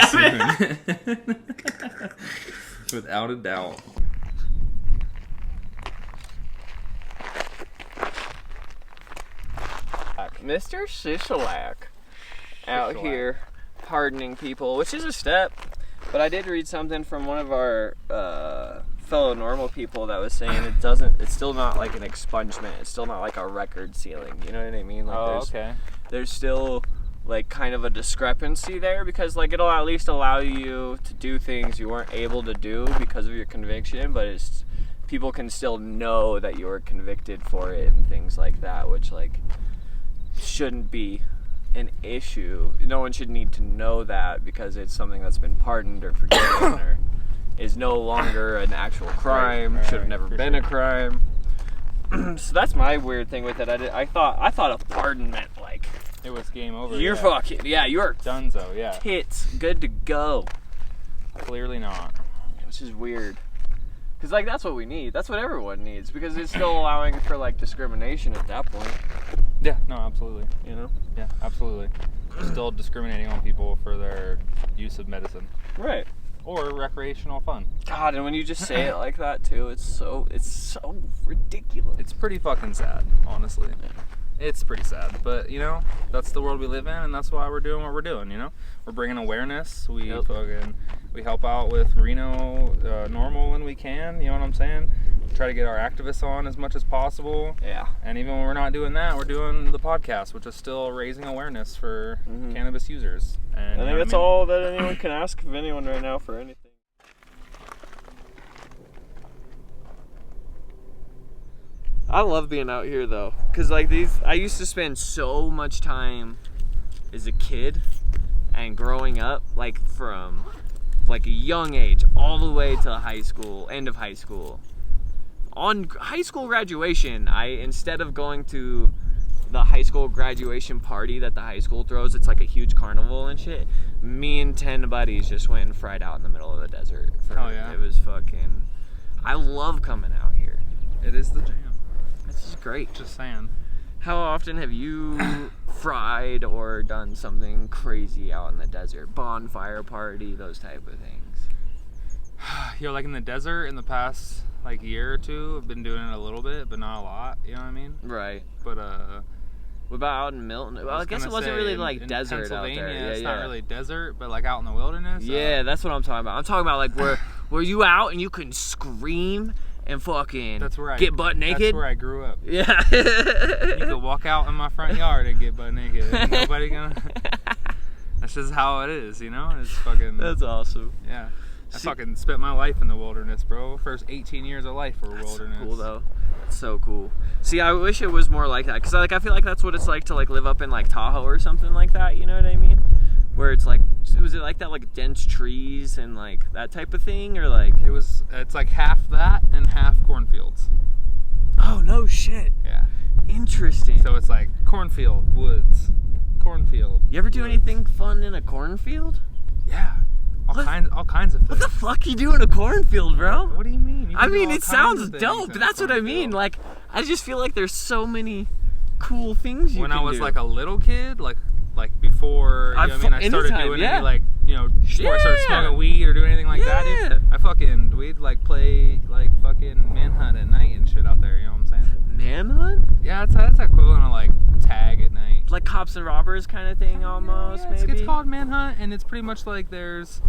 soon. Without a doubt. Mr. Sisolak out here pardoning people, which is a step. But I did read something from one of our fellow normal people that was saying it's still not like an expungement. It's still not like a record sealing. You know what I mean? Like there's still like kind of a discrepancy there, because like it'll at least allow you to do things you weren't able to do because of your conviction, but people can still know that you were convicted for it and things like that, which like shouldn't be an issue. No one should need to know that because it's something that's been pardoned or forgiven or is no longer an actual crime. Should have never been a crime. So that's my weird thing with it. I thought a pardon meant like it was game over. You're fucking you're donezo. Yeah, hits good to go. Clearly not. Which is weird. Because like that's what we need. That's what everyone needs, because it's still allowing for like discrimination at that point. Yeah, no, absolutely. You know? Yeah, absolutely. We're still discriminating on people for their use of medicine. Right. Or recreational fun. God, and when you just say it like that too, it's so ridiculous. It's pretty fucking sad, honestly. It's pretty sad, but you know, that's the world we live in, and that's why we're doing what we're doing. You know, we're bringing awareness. We help out with Reno normal when we can. You know what I'm saying? Try to get our activists on as much as possible. Yeah. And even when we're not doing that, we're doing the podcast, which is still raising awareness for cannabis users. And I think that's all that anyone can ask of anyone right now for anything. I love being out here though, because like I used to spend so much time as a kid and growing up, like from like a young age all the way to high school, end of high school. On high school graduation, instead of going to the high school graduation party that the high school throws, it's like a huge carnival and shit. Me and 10 buddies just went and fried out in the middle of the desert. It was fucking. I love coming out here. It is the jam. This is great. Just saying. How often have you fried or done something crazy out in the desert? Bonfire party, those type of things. Yo, like in the desert in the past like year or two, I've been doing it a little bit, but not a lot. You know what I mean? Right. But what about out in Milton? Well, I guess it wasn't really like in desert out there. Yeah, it's not really desert, but like out in the wilderness. Yeah, that's what I'm talking about. I'm talking about like where you out and you can scream and fucking get butt naked. That's where I grew up. Yeah. You could walk out in my front yard and get butt naked. Ain't nobody gonna. That's just how it is, you know? It's fucking. That's awesome. Yeah. I fucking spent my life in the wilderness, bro. First 18 years of life were wilderness. So cool though. It's so cool. See, I wish it was more like that, because like I feel like that's what it's like to like live up in like Tahoe or something like that. You know what I mean? Where it's like, was it like that, like dense trees and like that type of thing, or like? It's like half that and half cornfields. Oh no shit. Yeah. Interesting. So it's like cornfield, woods, cornfield. You ever do anything fun in a cornfield? Yeah. All kinds of things. What the fuck you do in a cornfield, bro? What do you mean? I mean, it sounds dope, but that's what I mean. Like, I just feel like there's so many cool things you can do. When I was like a little kid, like before, you know what I mean, I started doing any like, you know, before I started smoking weed or doing anything like that, dude, we'd like play like fucking manhunt at night and shit out there, you know what I'm saying? Manhunt? Yeah, that's equivalent of like tag at night. Like cops and robbers kind of thing almost, maybe? It's called manhunt, and it's pretty much like there's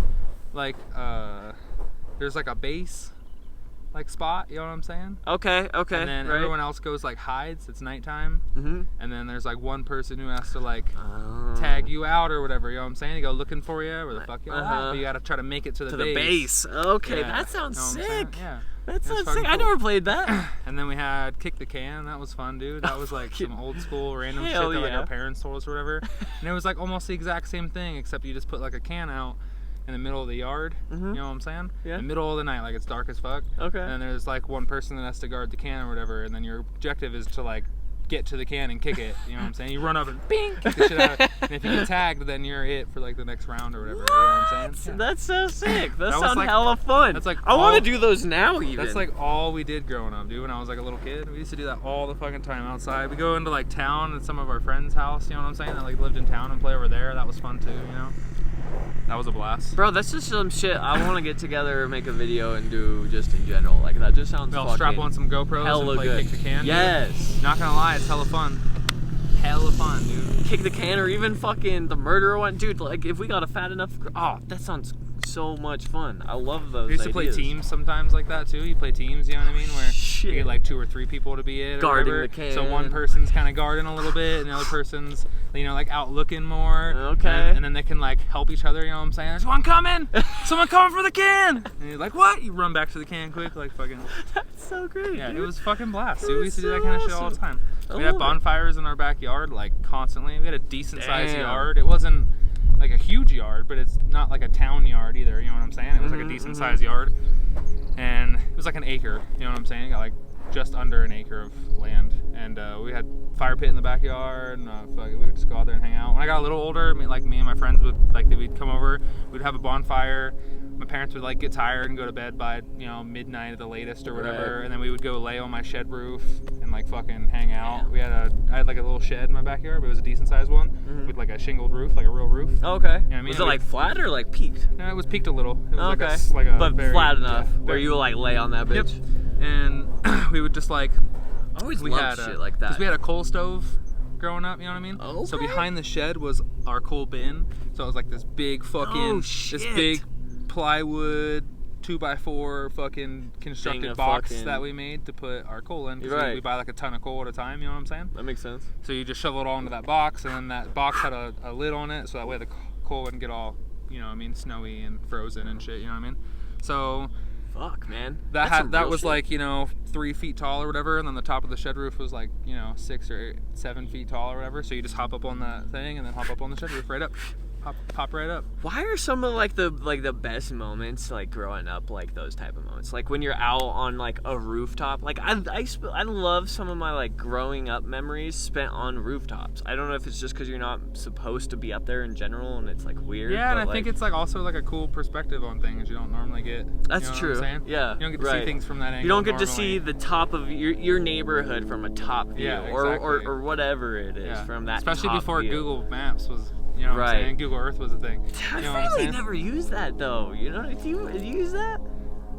like a base like spot, you know what I'm saying? Okay. And then everyone else goes like hides. It's nighttime. Mm-hmm. And then there's like one person who has to like tag you out or whatever, you know what I'm saying? You go looking for you, where the fuck you at, but you gotta try to make it to the base. Okay, that sounds sick. Yeah. That sounds sick. Cool. I never played that. And then we had Kick the Can. That was fun, dude. That was like some old school random shit that like our parents told us or whatever. And it was like almost the exact same thing, except you just put like a can out in the middle of the yard. Mm-hmm. You know what I'm saying? Yeah. In the middle of the night, like it's dark as fuck. Okay. And then there's like one person that has to guard the can or whatever, and then your objective is to like get to the can and kick it. You know what I'm saying? You run up and bing, kick the shit out of it. And if you get tagged, then you're it for like the next round or whatever. What? You know what I'm saying? Yeah. That's so sick. That sounds like, hella fun. That's like I want to do those now even. That's like all we did growing up, dude. When I was like a little kid, we used to do that all the fucking time outside. We go into like town at some of our friends' house, you know what I'm saying? That like lived in town and play over there. That was fun too, you know? That was a blast. Bro, that's just some shit I want to get together, make a video, and do just in general. Like, that just sounds We'll strap on some GoPros and play Kick the Can. Yes. Dude. Not gonna lie, it's hella fun. Hella fun, dude. Kick the Can, or even fucking the murderer one. Dude, like, if we got a fat enough... Oh, that sounds so much fun. I love those We used to play teams sometimes like that, too. You play teams, you know what I mean? Where you get like 2 or 3 people to be it. Guarding or the can. So one person's kind of guarding a little bit, and the other person's, you know, like out looking more. Okay. And then they can like help each other, you know what I'm saying? There's one coming! Someone coming for the can! And you're like, what? You run back to the can quick, like fucking... That's so great, Yeah, dude. It was fucking blast, dude. We used to do that kind of shit all the time. We had love bonfires in our backyard, like, constantly. We had a decent-sized yard. It wasn't, like, a huge yard, but it's not, like, a town yard either, you know what I'm saying? It was, like, a decent-sized yard. And it was, like, an acre, you know what I'm saying? Got, like, just under an acre of land. And we had fire pit in the backyard, and we would just go out there and hang out. When I got a little older, me and my friends would, like, we'd come over, we'd have a bonfire. My parents would like get tired and go to bed by, you know, midnight at the latest or whatever, and then we would go lay on my shed roof and like fucking hang out. I had like a little shed in my backyard, but it was a decent sized one with like a shingled roof, like a real roof. Oh, okay. You know what I mean? Was it like flat or like peaked? No, it was peaked a little. It Okay. was like a but very, flat enough yeah, where you would like lay on that bitch. Yep. And we would just like, I always loved shit like that. because we had a coal stove growing up, you know what I mean? Okay. So behind the shed was our coal bin. So it was like this big fucking, this big plywood 2x4 fucking constructed box that we made to put our coal in. Because we buy like a ton of coal at a time, you know what I'm saying? That makes sense. So you just shovel it all into that box, and then that box had a lid on it, so that way the coal wouldn't get all, you know what I mean, snowy and frozen and shit, you know what I mean? So fuck, man. That was like, you know, 3 feet tall or whatever, and then the top of the shed roof was like, you know, 6 or 7 feet tall or whatever. So you just hop up on that thing and then hop up on the shed roof right up. Pop right up. Why are some of like the best moments like growing up like those type of moments? Like when you're out on like a rooftop. Like I love some of my like growing up memories spent on rooftops. I don't know if it's just because you're not supposed to be up there in general and it's like weird. Yeah, and I think it's like also like a cool perspective on things you don't normally get. That's true. What I'm saying? Yeah. You don't get to see things from that angle. You don't get normally. to see the top of your neighborhood from a top view, or whatever it is from that. Especially top before view. Google Maps was. You know what I'm saying? Google Earth was a thing. I you know what I'm really saying? never used that though. You know, did you use that?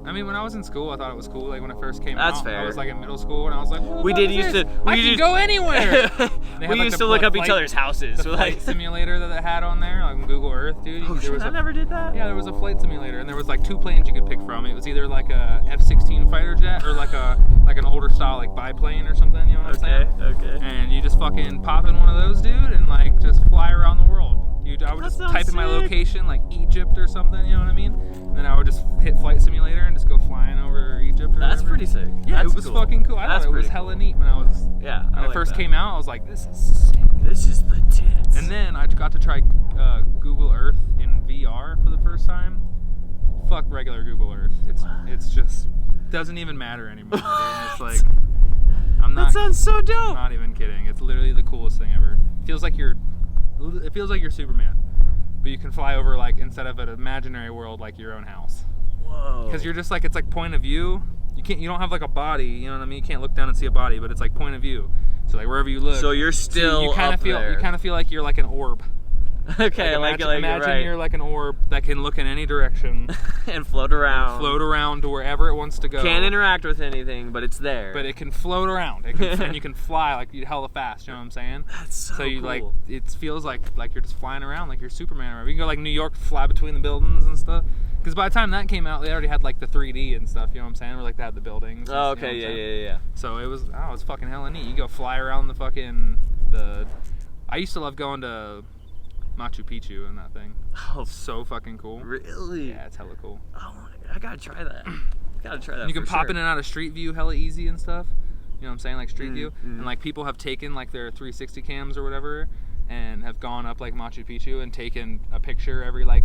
I mean, when I was in school, I thought it was cool. Like when it first came That's out, fair. I was like in middle school, and I was like, we did used to. I can go anywhere. We used to look up each other's houses. The flight simulator that it had on there, like on Google Earth, dude. Oh shit! I never did that. Yeah, there was a flight simulator, and there was like 2 planes you could pick from. It was either like a F-16 fighter jet or like an older style like biplane or something. You know what I'm saying? Okay. And you just fucking pop in one of those, dude, and like just fly around the world. I would just type in my location, like Egypt or something, you know what I mean? And then I would just hit Flight Simulator and just go flying over Egypt or That's whatever. pretty sick. Yeah, That's it was fucking cool. I thought it was hella neat when I was... Yeah, when it first came out, I was like, this is sick. This is the tits. And then I got to try Google Earth in VR for the first time. Fuck regular Google Earth. It's just... doesn't even matter anymore. It's like... That sounds so dope. I'm not even kidding. It's literally the coolest thing ever. It feels like you're Superman, but you can fly over like instead of an imaginary world like your own house. Whoa. Because you're just like it's like point of view. You don't have like a body. You know what I mean? You can't look down and see a body, but it's like point of view. So like wherever you look. So you're still you kind of feel there. You kind of feel like you're like an orb. Okay, imagine you're like an orb that can look in any direction and float around to wherever it wants to go. Can't interact with anything, but it's there. But it can float around. And you can fly like hella fast. You know what I'm saying? That's so you cool. like it feels like you're just flying around like you're Superman. Or whatever. You can go like New York, fly between the buildings and stuff. Because by the time that came out, they already had like the 3D and stuff. You know what I'm saying? Where like they had the buildings. Oh, okay, you know yeah. So it was fucking hella neat. You go fly around I used to love going to Machu Picchu and that thing. Oh, so fucking cool. Really? Yeah, it's hella cool. Oh, I gotta try that. You can pop in and out of Street View hella easy and stuff. You know what I'm saying? Like Street View. And like people have taken like their 360 cams or whatever and have gone up like Machu Picchu and taken a picture every like,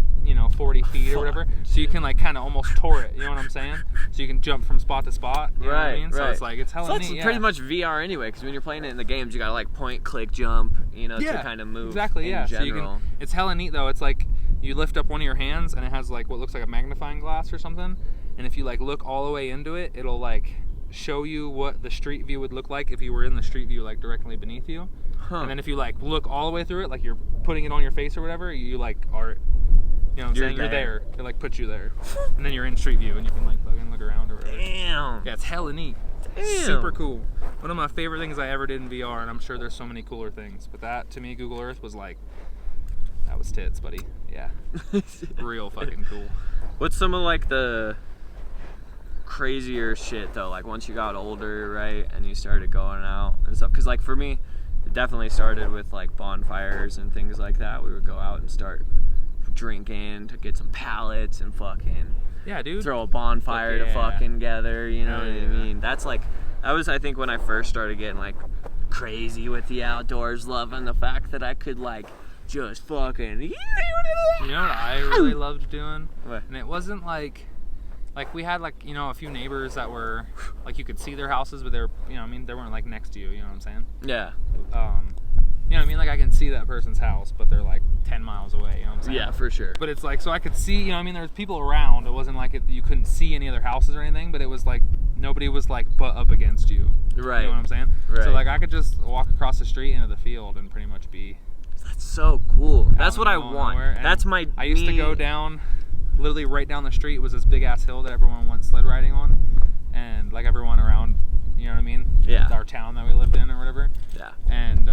40 feet or whatever. So you can like kind of almost tour it, you know what I'm saying? So you can jump from spot to spot, you know what I mean? So it's like, it's hella neat. It's pretty much VR anyway, because when you're playing it in the games, you gotta like point, click, jump, to kind of move. Exactly, yeah. General. So you can, it's hella neat though. It's like you lift up one of your hands and it has like what looks like a magnifying glass or something. And if you like look all the way into it, it'll like show you what the street view would look like if you were in the street view like directly beneath you. And then if you like look all the way through it, like you're putting it on your face or whatever, you like are You know what I'm saying? You're there. They like put you there, and then you're in Street View, and you can like fucking look around or whatever. Damn. Yeah, it's hella neat. Damn. Super cool. One of my favorite things I ever did in VR, and I'm sure there's so many cooler things, but that to me, Google Earth was like, that was tits, buddy. Yeah, real fucking cool. What's some of like the crazier shit though? Like once you got older, right, and you started going out and stuff. Cause like for me, it definitely started with like bonfires and things like that. We would go out and start drinking to get some pallets and fucking throw a bonfire to fucking gather. You know what I mean? That's like that was I think when I first started getting like crazy with the outdoors, loving the fact that I could like just fucking. You know what I really loved doing? What? And it wasn't like we had like, you know, a few neighbors that were like you could see their houses, but they were, you know what I mean, they weren't like next to you, you know what I'm saying? Yeah. You know what I mean? Like I can see that person's house, but they're like 10 miles away, you know what I'm saying? Yeah, for sure. But it's like, so I could see, you know what I mean, there was people around. It wasn't like you couldn't see any other houses or anything, but it was like nobody was like butt up against you. Right. You know what I'm saying? Right. So like I could just walk across the street into the field and pretty much be. That's so cool. That's what I want. That's my. I used to go down, literally right down the street was this big ass hill that everyone went sled riding on, and like everyone around, you know what I mean? Yeah. Our town that we lived in or whatever. Yeah. And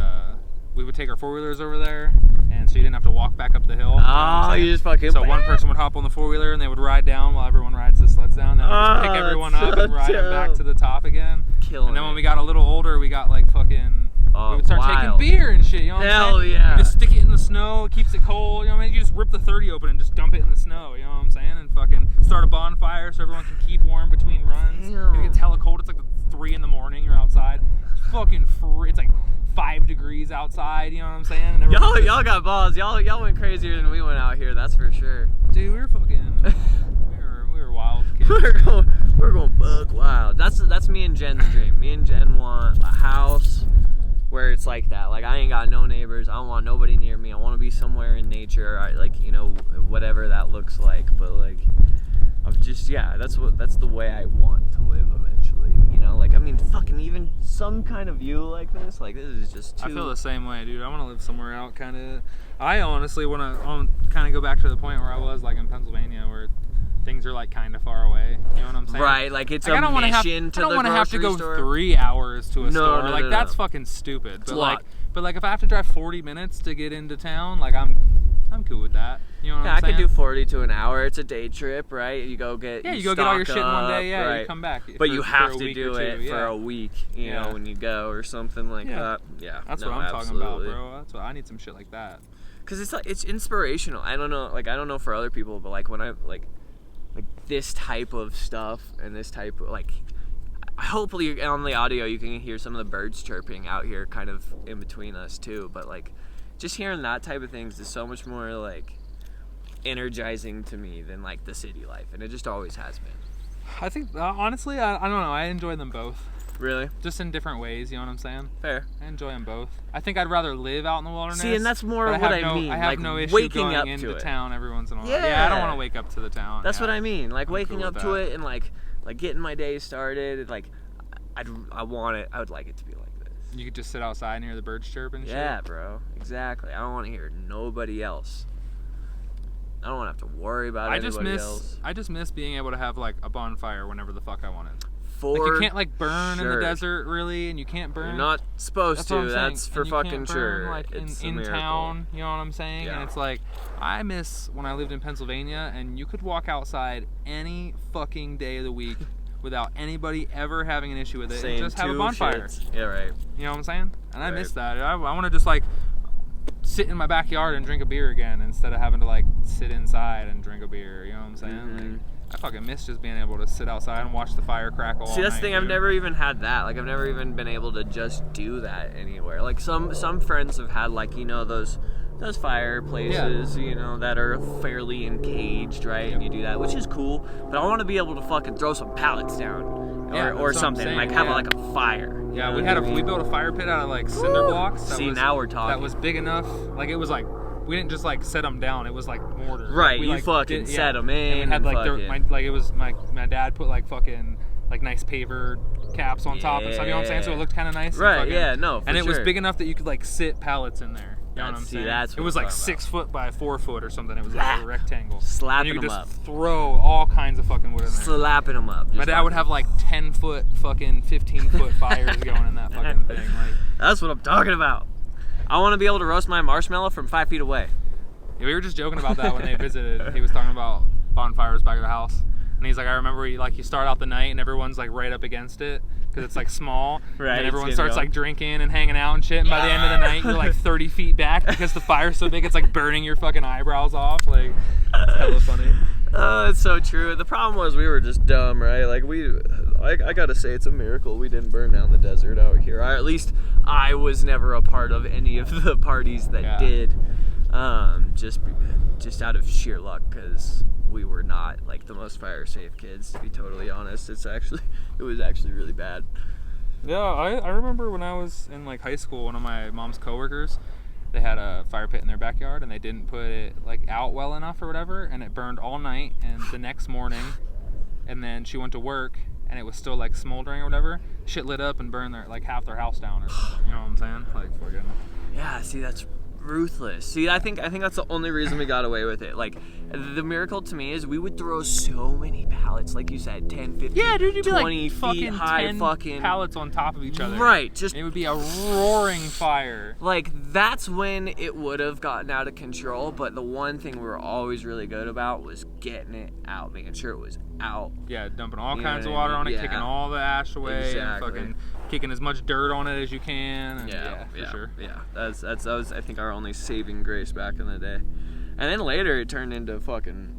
we would take our 4-wheelers over there, and so you didn't have to walk back up the hill. Oh, you just fucking. So one person would hop on the 4-wheeler and they would ride down while everyone rides the sleds down. And just pick everyone up and ride them back to the top again. Killing and then when we got a little older, we got like fucking. We would start taking beer and shit, you know what I'm saying? Yeah. You just stick it in the snow, it keeps it cold, you know what I mean? You just rip the 30 open and just dump it in the snow, you know what I'm saying? And fucking start a bonfire so everyone can keep warm between runs. Damn. It gets hella cold, it's like 3 in the morning, you're outside. It's fucking free, it's like 5 degrees outside, you know what I'm saying? And y'all got balls. Y'all went crazier than we went out here, that's for sure. Dude, we were fucking, we were wild kids. we're going buck wild. That's me and Jen's dream. Me and Jen want a house where it's like that. Like I ain't got no neighbors. I don't want nobody near me. I want to be somewhere in nature. Like, you know, whatever that looks like. But like, I'm just that's the way I want to live eventually. You know, like I mean, fucking even some kind of view like this. Like this is just too. I feel the same way, dude. I want to live somewhere out, kind of. I honestly want to kind of go back to the point where I was like in Pennsylvania, where things are like kind of far away. You know what I'm saying? Right, like it's like, a mission to the grocery store. I don't want to have to go 3 hours to a store. No, like that's fucking stupid. It's but a lot. But like if I have to drive 40 minutes to get into town, like I'm cool with that. You know what I'm saying? I could do 40 to an hour. It's a day trip, right? You go get you go get all your shit in one day. Yeah, right. You come back. But you have to do it for a week, you know, when you go or something like that. Yeah, that's what I'm talking about, bro. That's what I need some shit like that. Cause it's like it's inspirational. I don't know for other people, but like when I like this type of stuff and this type of like. Hopefully on the audio you can hear some of the birds chirping out here kind of in between us too, but like just hearing that type of things is so much more like energizing to me than like the city life, and it just always has been. I think honestly I don't know, I enjoy them both. Really? Just in different ways, you know what I'm saying? Fair. I enjoy them both. I think I'd rather live out in the wilderness. See, and that's more of what I mean. I have like no issue waking going up into to it. town every once in a while. Yeah, I don't want to wake up to the town. That's what I mean. Like I'm waking cool up to it and like getting my day started. Like I want it. I would like it to be like this. You could just sit outside and hear the birds chirp and shit. Yeah, bro. Exactly. I don't want to hear nobody else. I don't want to have to worry about anybody else. I just miss being able to have like a bonfire whenever the fuck I wanted. Like you can't like burn in the desert really, and you can't burn. You're not supposed to. That's for fucking sure. Like it's in town, you know what I'm saying? Yeah. And it's like I miss when I lived in Pennsylvania, and you could walk outside any fucking day of the week without anybody ever having an issue with it. And just have a bonfire. Shits. Yeah, right. You know what I'm saying? And I miss that. I want to just like sit in my backyard and drink a beer again instead of having to like sit inside and drink a beer. You know what I'm saying? Mm-hmm. Like, I fucking miss just being able to sit outside and watch the fire crackle. See, that's the thing. Dude. I've never even had that. Like, I've never even been able to just do that anywhere. Like, some friends have had, like, you know, those fireplaces, you know, that are fairly encaged, right? And you do that, which is cool. But I want to be able to fucking throw some pallets down, or something. Like, have like a fire. Yeah, we built a fire pit out of like cinder blocks. Now we're talking. That was big enough. Like, it was like. We didn't just like set them down. It was like mortar. Right, we, you like, fucking set them in. And we had like it was my dad put like fucking like nice paver caps on top and stuff. You know what I'm saying? So it looked kind of nice. Right. Yeah. No. And it was big enough that you could like sit pallets in there. You know what I'm saying? That's what it was I'm like talking 6 foot by 4 foot or something. It was like a rectangle. Slapping and you them could just up. throw all kinds of fucking wood in there. Slapping them up. My dad would have like 10 foot, fucking 15 foot fires going in that fucking thing. Like, that's what I'm talking about. I want to be able to roast my marshmallow from 5 feet away. Yeah, we were just joking about that when they visited. He was talking about bonfires back at the house. And he's like, I remember you start out the night and everyone's like right up against it because it's like small. Right. And everyone starts like drinking and hanging out and shit. And by the end of the night, you're like 30 feet back because the fire's so big it's like burning your fucking eyebrows off. Like, it's hella funny. Oh, it's so true. The problem was we were just dumb, right? Like I gotta say it's a miracle we didn't burn down the desert out here. At least I was never a part of any of the parties that did. Just out of sheer luck, because we were not like the most fire safe kids, to be totally honest. It was actually really bad. Yeah, I remember when I was in like high school, one of my mom's coworkers, they had a fire pit in their backyard and they didn't put it like out well enough or whatever, and it burned all night. And the next morning, and then she went to work and it was still like smoldering or whatever. Shit lit up and burned half their house down or something. You know what I'm saying? Like, fucking. Yeah, see, that's ruthless. See, I think that's the only reason we got away with it. Like, the miracle to me is we would throw so many pallets, like you said, 10, 15, yeah, dude, 20 like feet high, 10 fucking pallets on top of each other. Right, just it would be a roaring fire. Like, that's when it would have gotten out of control, but the one thing we were always really good about was getting it out, making sure it was out. Yeah, dumping all kinds of water on it, kicking all the ash away, and fucking kicking as much dirt on it as you can. And for sure. Yeah, that was I think our only saving grace back in the day. And then later it turned into fucking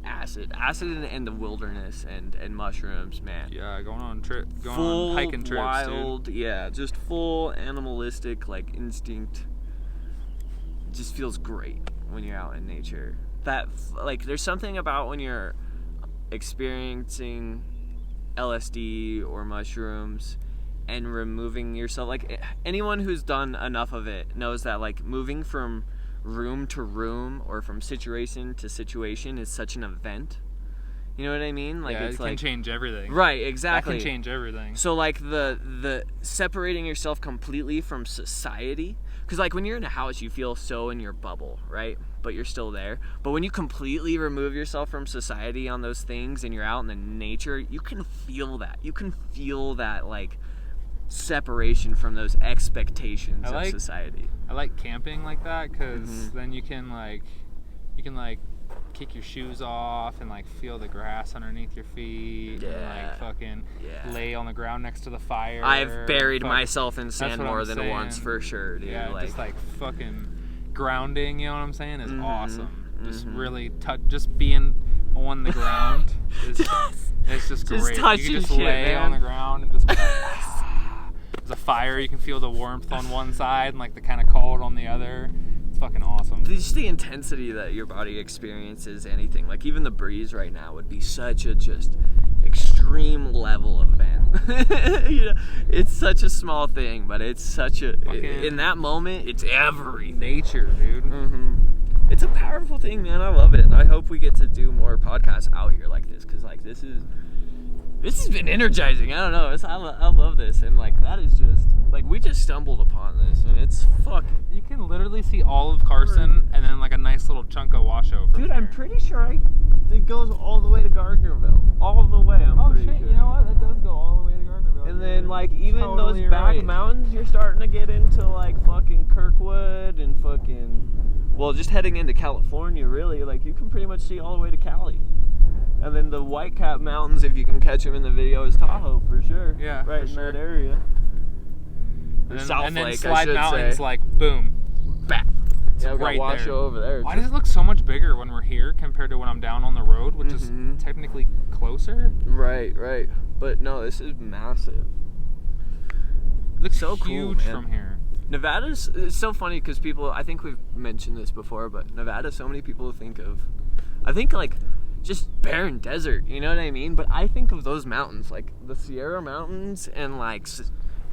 acid in the wilderness and mushrooms, man. Yeah, going on hiking trips, wild, dude. Yeah, just full animalistic like instinct. It just feels great when you're out in nature. That like there's something about when you're experiencing LSD or mushrooms and removing yourself, like anyone who's done enough of it knows that like moving from room to room or from situation to situation is such an event. You know what I mean? Like, yeah, it's it can change everything. Right, exactly. That can change everything. So like the separating yourself completely from society, because like when you're in a house you feel so in your bubble, right? But you're still there. But when you completely remove yourself from society on those things and you're out in the nature, you can feel that. You can feel that like separation from those expectations of society. I like camping like that because then you can like kick your shoes off and like feel the grass underneath your feet and like fucking lay on the ground next to the fire. I've buried myself in sand more than once for sure, dude. Yeah, like, just like fucking grounding, you know what I'm saying, is awesome. Just really just being on the ground is it's just great. You can just lay on the ground and just there's a fire, you can feel the warmth on one side and like the kind of cold on the other. It's fucking awesome. Just the intensity that your body experiences anything. Like even the breeze right now would be such a just extreme level event. You know, it's such a small thing, but it's such a in that moment it's everything. Nature, dude. It's a powerful thing, man. I love it, and I hope we get to do more podcasts out here like this, because like this has been energizing. I don't know. I love this, and like that is just like we just stumbled upon this, and it's You can literally see all of Carson, and then like a nice little chunk of Washoe. Dude, I'm pretty sure it goes all the way to Gardnerville, all the way. I'm pretty sure. You know what? It does go all the way to Gardnerville. And then like even those back mountains, you're starting to get into like fucking Kirkwood and fucking, well, just heading into California. Really, like you can pretty much see all the way to Cali. And then the Whitecap Mountains, if you can catch them in the video, is Tahoe for sure. Yeah, right in that area. And then Slide Mountain's like boom, back. It's right there. Over there. Why does it look so much bigger when we're here compared to when I'm down on the road, which is technically closer? Right. But no, this is massive. It looks so huge cool, from here. Nevada's, it's so funny because people, I think we've mentioned this before, but Nevada, so many people think like just barren desert, you know what I mean? But I think of those mountains, like the Sierra Mountains and like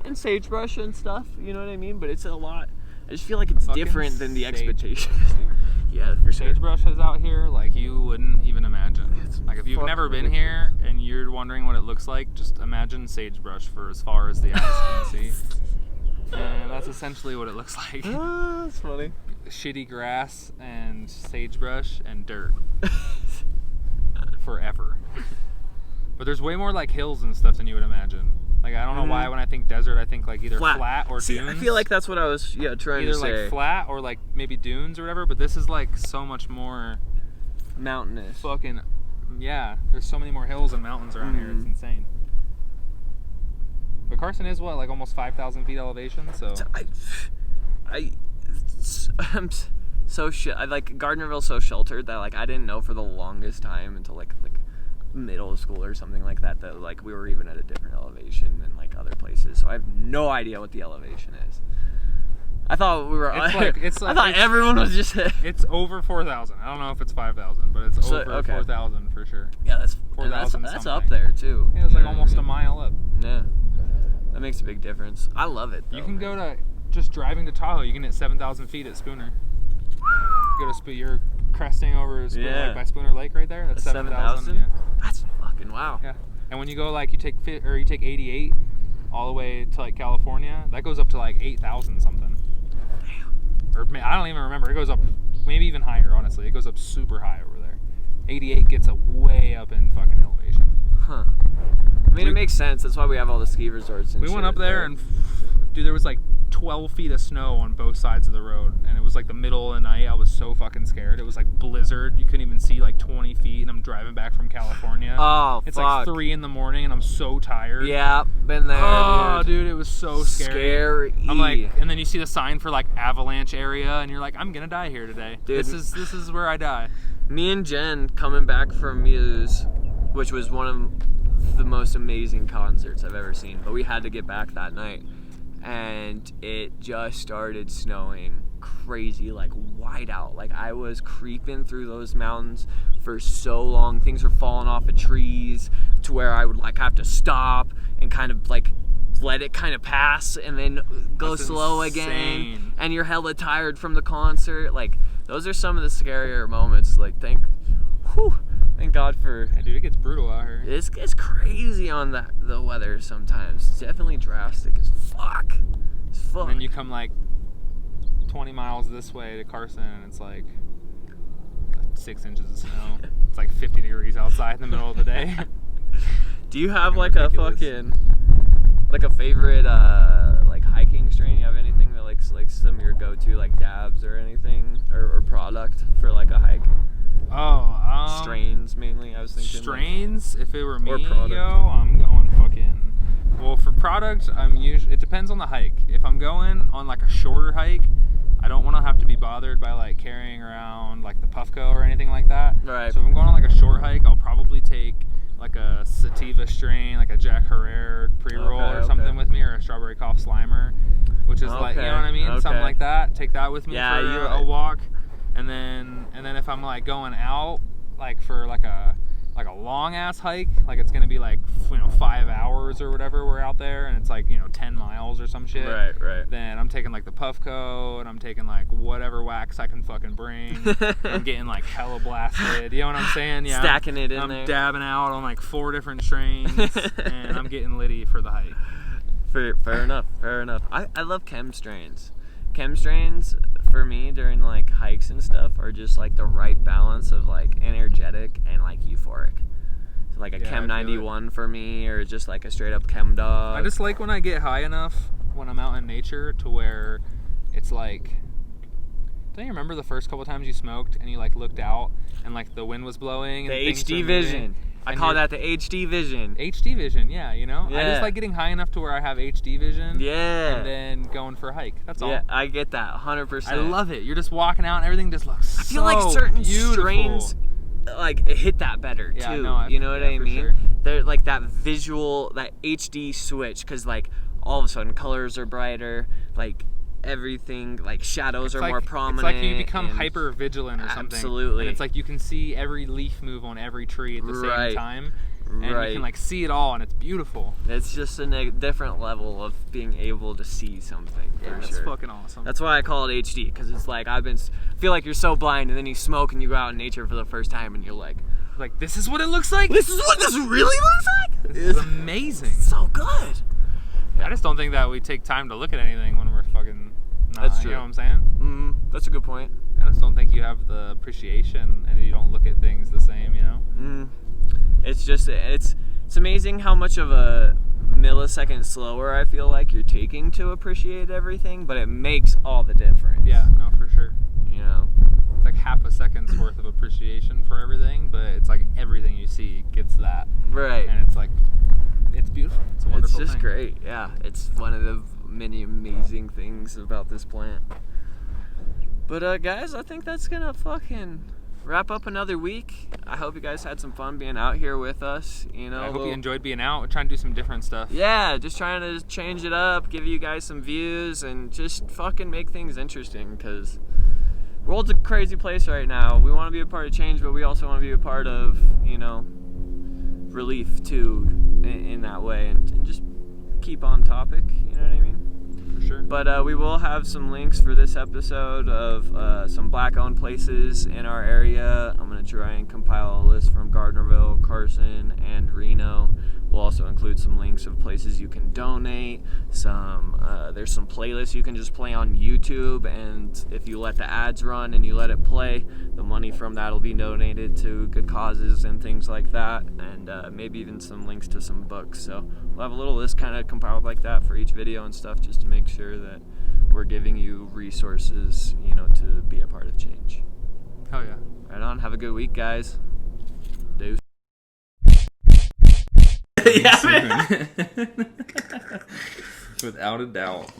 and sagebrush and stuff, you know what I mean? But it's a lot. I just feel like it's different than the expectations. Yeah, for sure. Sagebrush is out here like you wouldn't even imagine. Like if you've never been here and you're wondering what it looks like, just imagine sagebrush for as far as the eyes can see. And that's essentially what it looks like. That's funny. Shitty grass and sagebrush and dirt. Forever. But there's way more like hills and stuff than you would imagine. Like I don't know why when I think desert I think like either flat or dunes. I feel like that's what I was trying to say. Either like flat or like maybe dunes or whatever, but this is like so much more mountainous. Fucking yeah, there's so many more hills and mountains around here. It's insane. But Carson is what, like almost 5,000 feet elevation, so I'm so I like Gardnerville's so sheltered that like I didn't know for the longest time until like middle school or something like that like we were even at a different elevation than like other places. So I have no idea what the elevation is. I thought we were. I thought everyone was just. It's over 4,000. I don't know if it's 5,000, but it's over 4,000 for sure. Yeah, that's 4,000. That's up there too. Yeah, it's like almost a mile up. Yeah, that makes a big difference. I love it. Though, you can go to just driving to Tahoe. You can hit 7,000 feet at Spooner. Go to you're cresting over Spooner, like by Spooner Lake right there. That's 7,000. Yeah. That's fucking wow. Yeah, and when you go like you take 88 all the way to like California, that goes up to like 8,000 something. Damn. Or I don't even remember. It goes up maybe even higher. Honestly, it goes up super high over there. 88 gets a way up in fucking elevation. Huh. I mean, it makes sense. That's why we have all the ski resorts. And we went up there and dude, there was like 12 feet of snow on both sides of the road, and it was like the middle of the night. I was so fucking scared. It was like blizzard. You couldn't even see like 20 feet, and I'm driving back from California. Oh, it's like 3 in the morning, and I'm so tired. Yeah, been there. Oh, dude, it was so scary. Scary. I'm like, and then you see the sign for like avalanche area, and you're like, I'm gonna die here today. Dude, this is where I die. Me and Jen coming back from Muse, which was one of the most amazing concerts I've ever seen, but we had to get back that night. And it just started snowing crazy, like wide out. Like I was creeping through those mountains for so long. Things were falling off of trees to where I would like have to stop and kind of like let it kind of pass and then go slow again. And you're hella tired from the concert. Like those are some of the scarier moments. Like thank God for. Yeah, dude, it gets brutal out here. It's crazy on the weather sometimes. It's definitely drastic as fuck. It's fuck. And then you come like 20 miles this way to Carson, and it's like 6 inches of snow. It's like 50 degrees outside in the middle of the day. Do you have like ridiculous. A favorite like hiking strain? You have anything that like some of your go-to like dabs or anything or product for like a hike? Strains mainly. I was thinking strains. Like, if it were me, I'm going fucking. Well, for product, it depends on the hike. If I'm going on like a shorter hike, I don't want to have to be bothered by like carrying around like the Puffco or anything like that. Right. So if I'm going on like a short hike, I'll probably take like a sativa strain, like a Jack Herrera pre-roll or something with me, or a strawberry cough slimer, which is like, you know what I mean, something like that. Take that with me for a walk. And then if I'm like going out like for like a long ass hike, like it's gonna be like 5 hours or whatever we're out there, and it's like 10 miles or some shit. Right. Then I'm taking like the Puffco, and I'm taking like whatever wax I can fucking bring. I'm getting like hella blasted. You know what I'm saying? Yeah. Stacking it in there. I'm dabbing out on like 4 different strains, and I'm getting litty for the hike. Fair enough. I love chem strains. Chem strains for me during like hikes and stuff are just like the right balance of like energetic and like euphoric. So like a Chem 91 for me, or just like a straight up Chem Dog. I just like when I get high enough when I'm out in nature to where it's like, don't you remember the first couple times you smoked and you like looked out and like the wind was blowing? The HD vision. I call that the HD vision. HD vision, yeah, I just like getting high enough to where I have HD vision. Yeah. And then going for a hike. That's all. Yeah, I get that 100%. I love it. You're just walking out and everything just looks I feel like certain strains like hit that better too. You know what I mean? Sure. They're like that visual, that HD switch, because like all of a sudden colors are brighter, like everything, like shadows are more prominent. It's like you become hyper vigilant or something. Absolutely. And it's like you can see every leaf move on every tree at the same time. And you can like see it all, and it's beautiful. It's just a different level of being able to see something. Yeah, it's fucking awesome. That's why I call it HD, because it's like feel like you're so blind, and then you smoke and you go out in nature for the first time, and you're like, this is what it looks like. This is what this really looks like. This is amazing. So good. I just don't think that we take time to look at anything when we're fucking not. That's true. You know what I'm saying? That's a good point. I just don't think you have the appreciation and you don't look at things the same, you know? It's just, it's amazing how much of a millisecond slower I feel like you're taking to appreciate everything, but it makes all the difference. Yeah, no, for sure. You know? It's like half a second's worth of appreciation for everything, but it's like everything you see gets that. Right. And it's like, it's beautiful. It's a wonderful It's just thing. great. Yeah, it's one of the many amazing things about this plant. But guys, I think that's gonna fucking wrap up another week. I hope you guys had some fun being out here with us. You know, I hope you enjoyed being out. We're trying to do some different stuff. Yeah, just trying to change it up, give you guys some views, and just fucking make things interesting, because the world's a crazy place right now. We want to be a part of change, but we also want to be a part of, you know, relief too, in that way, and just keep on topic. You know what I mean? For sure. But we will have some links for this episode of some black-owned places in our area. I'm going to try and compile a list from Gardnerville, Carson, and Reno. We'll also include some links of places you can donate. There's some playlists you can just play on YouTube, and if you let the ads run and you let it play, the money from that will be donated to good causes and things like that, and maybe even some links to some books. So we'll have a little list kind of compiled like that for each video and stuff, just to make sure that we're giving you resources, you know, to be a part of change. Hell yeah. Right on. Have a good week, guys. Deuce. Without a doubt.